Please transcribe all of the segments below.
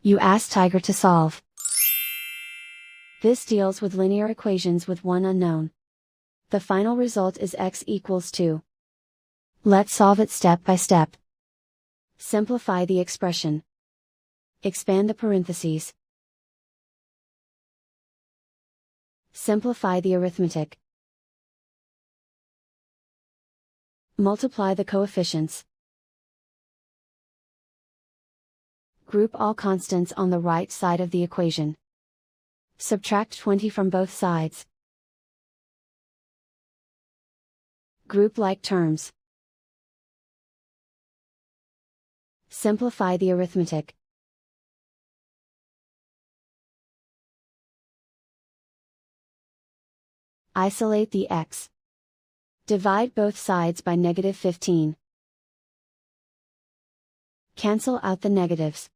You ask Tiger to solve. This deals with linear equations with one unknown. The final result is x equals 2. Let's solve it step by step. Simplify the expression. Expand the parentheses. Simplify the arithmetic. Multiply the coefficients. Group all constants on the right side of the equation. Subtract 20 from both sides. Group like terms. Simplify the arithmetic. Isolate the x. Divide both sides by -15. Cancel out the negatives.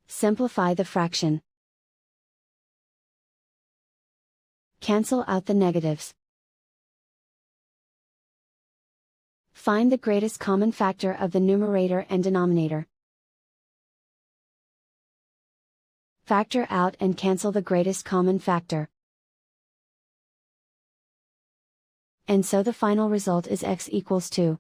Simplify the fraction. Cancel out the negatives. Find the greatest common factor of the numerator and denominator. Factor out and cancel the greatest common factor. And so the final result is x equals 2.